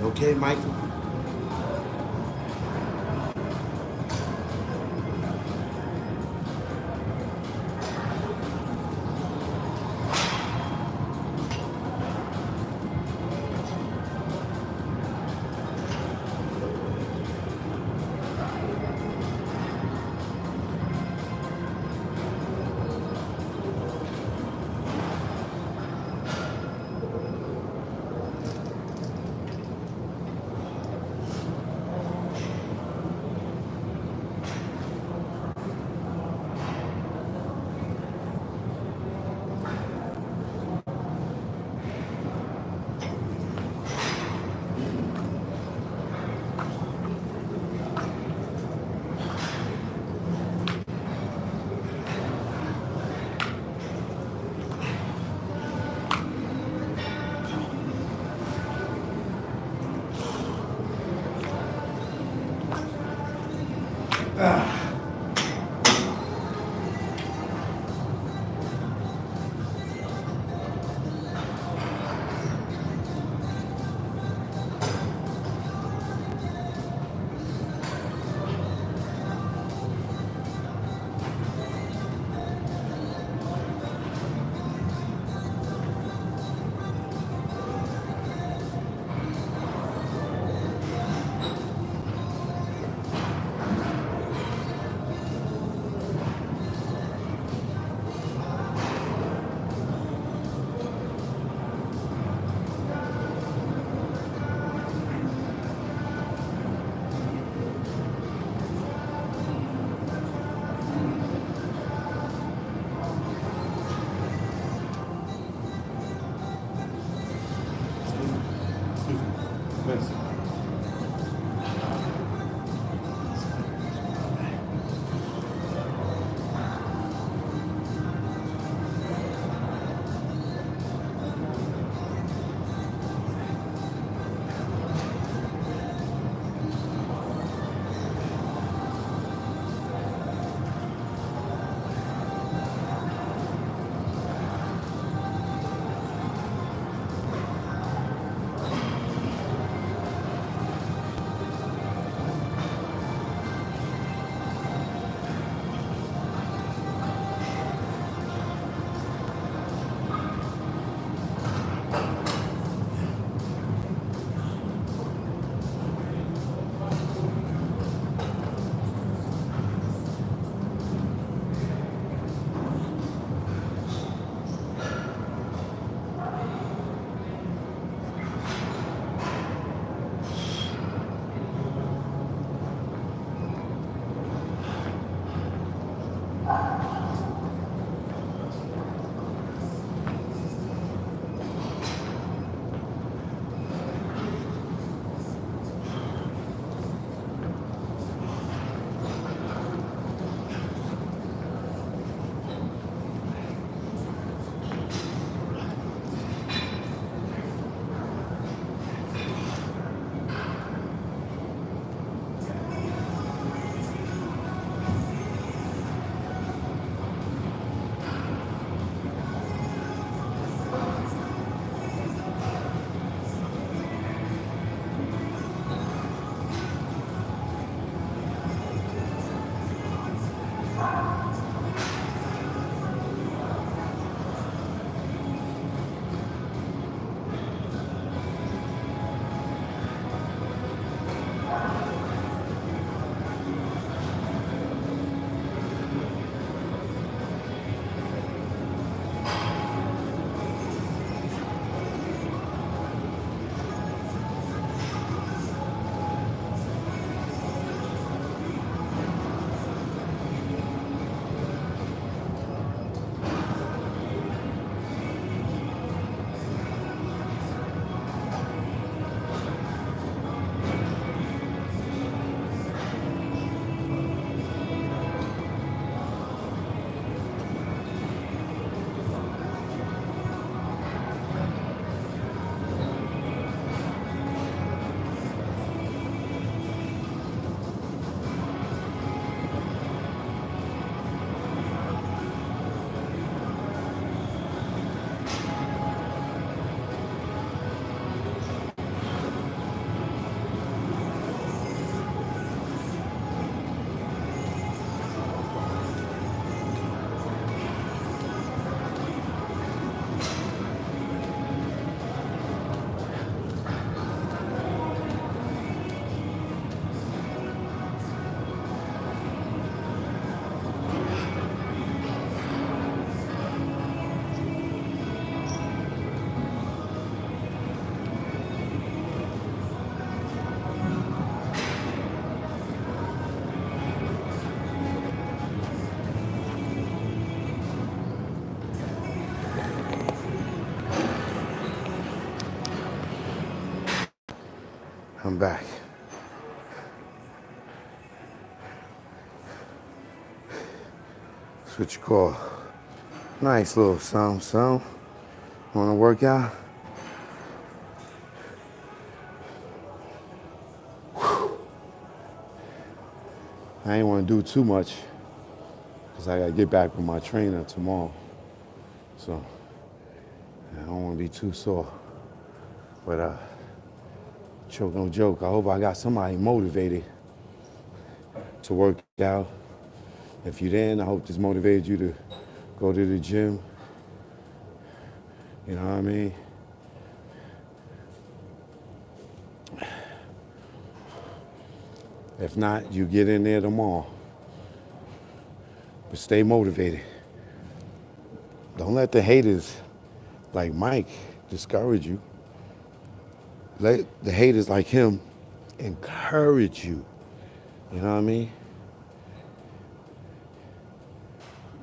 Okay, Michael? Excuse me. Listen. I'm back. That's what you call nice little sound. Wanna work out? I ain't wanna do too much because I gotta get back with my trainer tomorrow. So I don't wanna be too sore. But choke no joke. I hope I got somebody motivated to work out. If you didn't, I hope this motivated you to go to the gym. You know what I mean? If not, you get in there tomorrow. But stay motivated. Don't let the haters like Mike discourage you. Let the haters like him encourage you. You know what I mean?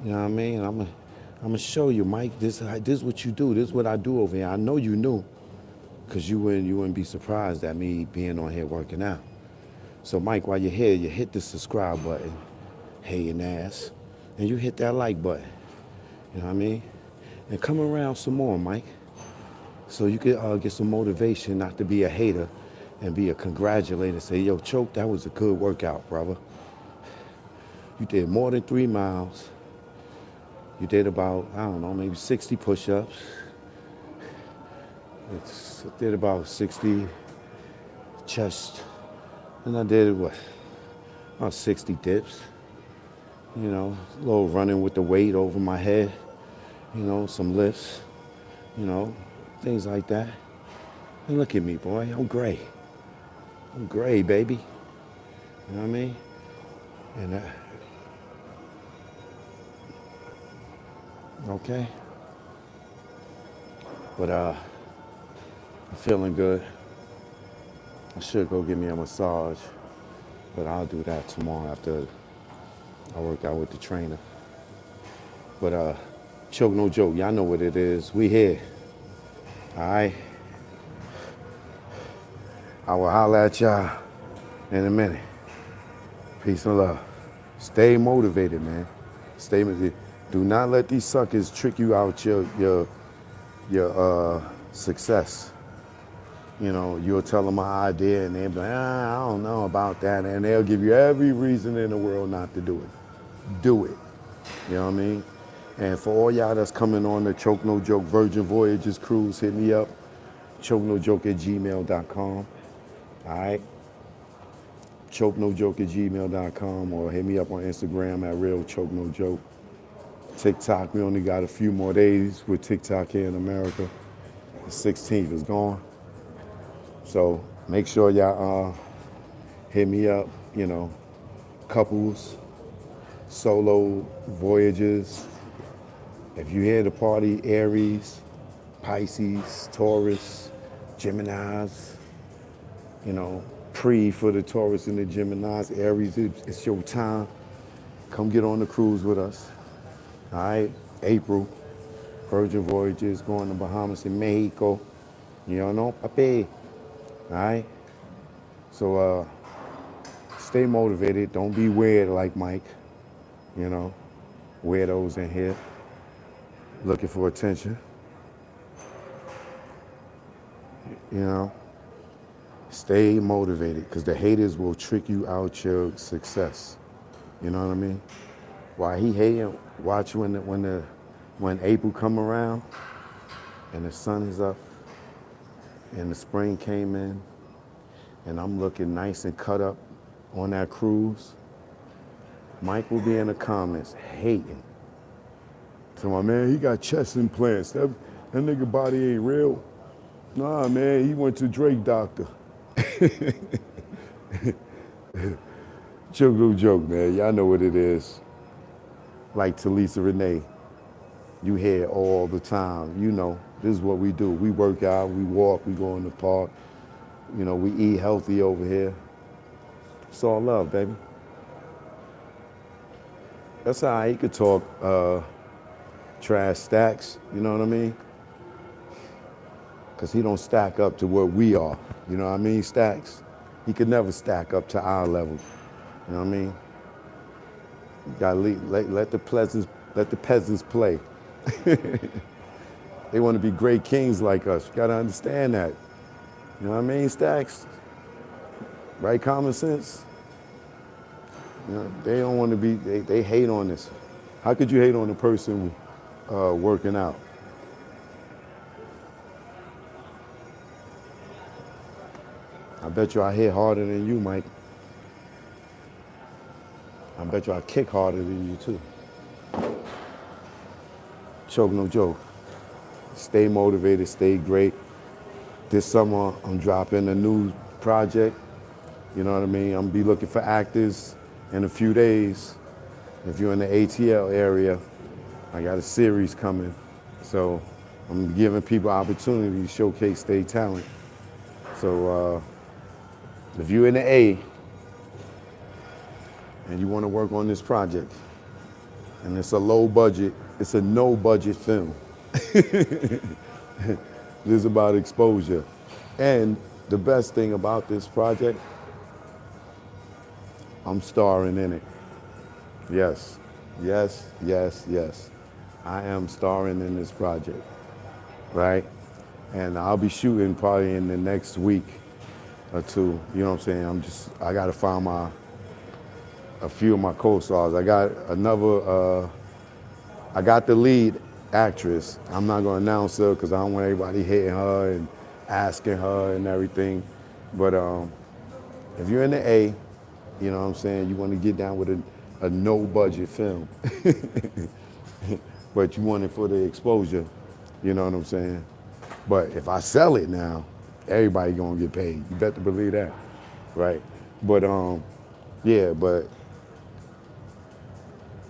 You know what I mean? I'm gonna show you, Mike. This is what you do. This is what I do over here. I know you knew, cause you wouldn't be surprised at me being on here working out. So, Mike, while you're here, you hit the subscribe button, hating ass, and you hit that like button. You know what I mean? And come around some more, Mike, so you can get some motivation not to be a hater and be a congratulator. Say, yo, Choke, that was a good workout, brother. You did more than 3 miles. You did about, I don't know, maybe 60 push-ups. I did about 60 chest. And I did, what, about 60 dips. You know, a little running with the weight over my head. You know, some lifts. You know, things like that. And look at me, boy, I'm gray. I'm gray, baby. You know what I mean? And okay. But I'm feeling good. I should go get me a massage, but I'll do that tomorrow after I work out with the trainer. But choke no joke, y'all know what it is. We here. All right. I will holler at y'all in a minute. Peace and love. Stay motivated, man. Stay motivated. Do not let these suckers trick you out your success. You know, you'll tell them my idea and they'll be like, I don't know about that. And they'll give you every reason in the world not to do it. Do it. You know what I mean? And for all y'all that's coming on the Choke No Joke Virgin Voyages cruise, hit me up. chokenojoke@gmail.com. All right? chokenojoke@gmail.com, or hit me up on Instagram at Real Choke No Joke. TikTok, we only got a few more days with TikTok here in America. The 16th is gone. So make sure y'all hit me up, you know, couples, solo voyages. If you're here to party, Aries, Pisces, Taurus, Geminis, you know, for the Taurus and the Geminis, Aries, it's your time. Come get on the cruise with us. All right, April, Virgin Voyages, going to Bahamas and Mexico. You know, papi. All right? So stay motivated. Don't be weird like Mike. You know, weirdos in here looking for attention. You know, stay motivated because the haters will trick you out your success. You know what I mean? While he hating, watch when April come around and the sun is up and the spring came in and I'm looking nice and cut up on that cruise. Mike will be in the comments hating. So my man, he got chest implants. That nigga body ain't real. Nah, man, he went to Drake doctor. Joke, no joke, man. Y'all know what it is. Like Talisa Renee, you hear all the time. You know, this is what we do. We work out, we walk, we go in the park. You know, we eat healthy over here. It's all love, baby. That's how he could talk trash stacks, you know what I mean? Because he don't stack up to where we are, you know what I mean, stacks? He could never stack up to our level. You know what I mean? You gotta let the peasants play. They want to be great kings like us. You gotta understand that. You know what I mean, Stacks? Right common sense? You know, they don't want to be, they hate on this. How could you hate on a person working out? I bet you I hit harder than you, Mike. I bet you I kick harder than you too. Choke no joke. Stay motivated, stay great. This summer I'm dropping a new project. You know what I mean? I'm gonna be looking for actors in a few days. If you're in the ATL area, I got a series coming. So I'm giving people opportunity to showcase their talent. So if you're in the A and you want to work on this project, and it's a low budget, it's a no budget film. This is about exposure. And the best thing about this project, I'm starring in it. Yes, yes, yes, yes. I am starring in this project, right? And I'll be shooting probably in the next week or two. You know what I'm saying? I gotta find a few of my co-stars. I got I got the lead actress. I'm not gonna announce her because I don't want everybody hitting her and asking her and everything. But if you're in the A, you know what I'm saying, you want to get down with a no budget film. But you want it for the exposure, you know what I'm saying? But if I sell it now, everybody gonna get paid. You better believe that, right? But yeah, but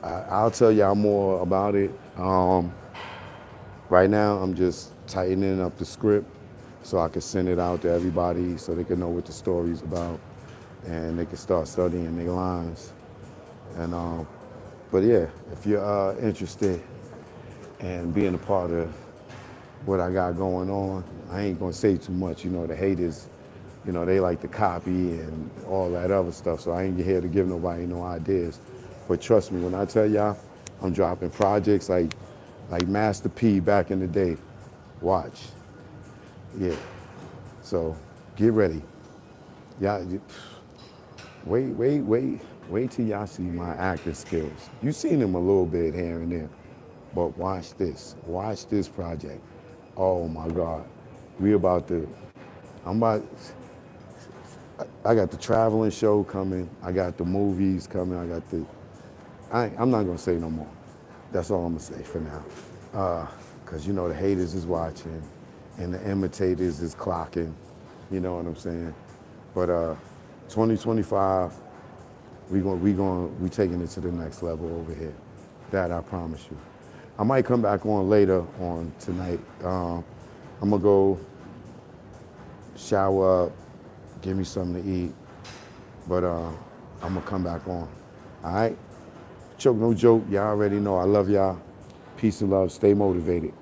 I'll tell y'all more about it. Right now, I'm just tightening up the script so I can send it out to everybody so they can know what the story's about and they can start studying their lines. And but yeah, if you're interested in being a part of what I got going on, I ain't gonna say too much. You know, the haters, you know, they like to copy and all that other stuff. So I ain't here to give nobody no ideas. But trust me, when I tell y'all, I'm dropping projects like Master P back in the day. Watch. Yeah. So get ready. Y'all, wait till y'all see my acting skills. You seen them a little bit here and there, but watch this. Watch this project. Oh my God. I got the traveling show coming. I got the movies coming. I'm not gonna say no more. That's all I'm gonna say for now. Cause you know the haters is watching and the imitators is clocking. You know what I'm saying? But 2025, we taking it to the next level over here. That I promise you. I might come back on later on tonight. I'm gonna go shower up, give me something to eat, but I'm gonna come back on. All right? Choke no joke. Y'all already know I love y'all. Peace and love. Stay motivated.